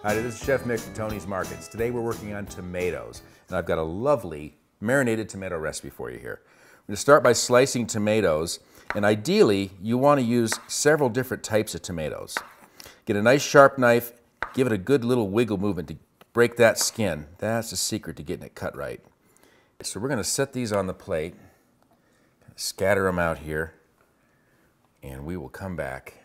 Hi, this is Chef Mick from Tony's Markets. Today we're working on tomatoes, and I've got a lovely marinated tomato recipe for you here. We're going to start by slicing tomatoes, and ideally you want to use several different types of tomatoes. Get a nice sharp knife, give it a good little wiggle movement to break that skin. That's the secret to getting it cut right. So we're going to set these on the plate, scatter them out here, and we will come back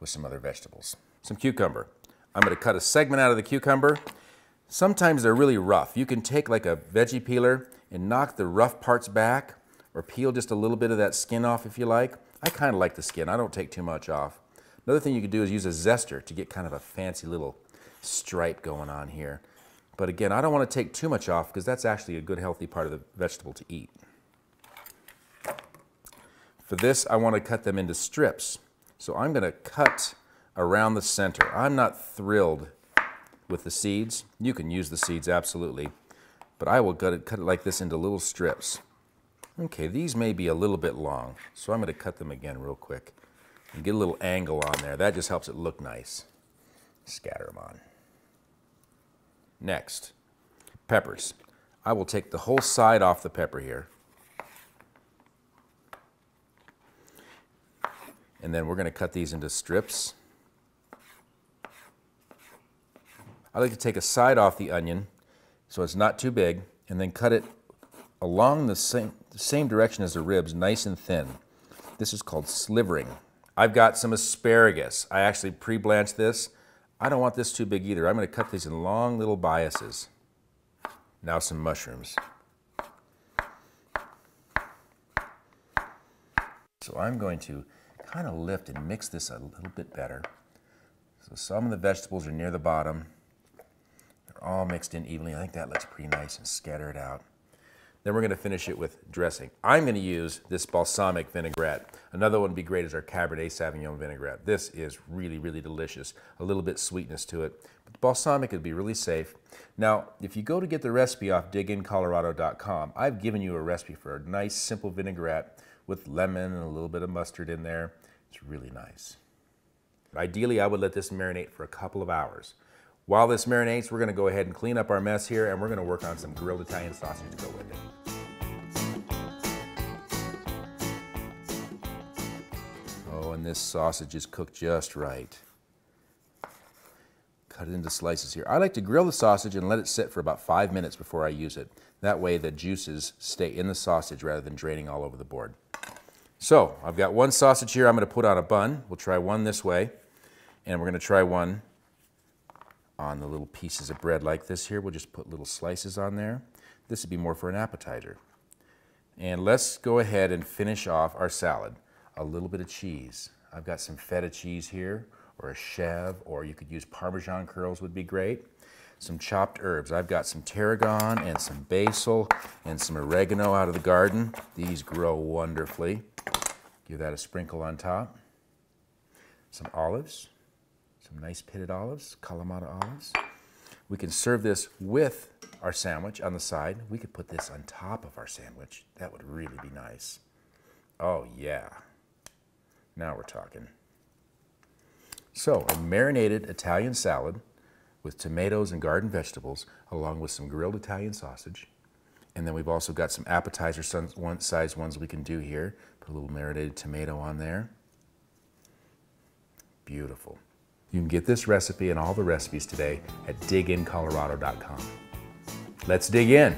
with some other vegetables. Some cucumber. I'm going to cut a segment out of the cucumber. Sometimes they're really rough. You can take like a veggie peeler and knock the rough parts back or peel just a little bit of that skin off if you like. I kind of like the skin. I don't take too much off. Another thing you could do is use a zester to get kind of a fancy little stripe going on here. But again, I don't want to take too much off because that's actually a good healthy part of the vegetable to eat. For this, I want to cut them into strips. So I'm going to cut around the center. I'm not thrilled with the seeds. You can use the seeds, absolutely. But I will cut it like this into little strips. Okay, these may be a little bit long, so I'm going to cut them again real quick and get a little angle on there. That just helps it look nice. Scatter them on. Next, peppers. I will take the whole side off the pepper here. And then we're going to cut these into strips. I like to take a side off the onion so it's not too big, and then cut it along the same direction as the ribs, nice and thin. This is called slivering. I've got some asparagus. I actually pre-blanched this. I don't want this too big either. I'm going to cut these in long little biases. Now some mushrooms. So I'm going to kind of lift and mix this a little bit better. So some of the vegetables are near the bottom. They're all mixed in evenly. I think that looks pretty nice, and scatter it out. Then we're going to finish it with dressing. I'm going to use this balsamic vinaigrette. Another one would be great is our Cabernet Sauvignon vinaigrette. This is really, really delicious. A little bit sweetness to it. But the balsamic would be really safe. Now, if you go to get the recipe off digincolorado.com, I've given you a recipe for a nice, simple vinaigrette with lemon and a little bit of mustard in there. It's really nice. Ideally, I would let this marinate for a couple of hours. While this marinates, we're going to go ahead and clean up our mess here, and we're going to work on some grilled Italian sausage to go with it. Oh, and this sausage is cooked just right. Cut it into slices here. I like to grill the sausage and let it sit for about 5 minutes before I use it. That way the juices stay in the sausage rather than draining all over the board. So, I've got one sausage here I'm going to put on a bun. We'll try one this way, and we're going to try one on the little pieces of bread like this here. We'll just put little slices on there. This would be more for an appetizer. And let's go ahead and finish off our salad. A little bit of cheese. I've got some feta cheese here, or a chev, or you could use Parmesan curls would be great. Some chopped herbs. I've got some tarragon and some basil and some oregano out of the garden. These grow wonderfully. Give that a sprinkle on top. Some olives. Some nice pitted olives, Kalamata olives. We can serve this with our sandwich on the side. We could put this on top of our sandwich. That would really be nice. Oh yeah. Now we're talking. So, a marinated Italian salad with tomatoes and garden vegetables, along with some grilled Italian sausage. And then we've also got some appetizer size ones we can do here. Put a little marinated tomato on there. Beautiful. You can get this recipe and all the recipes today at digincolorado.com. Let's dig in.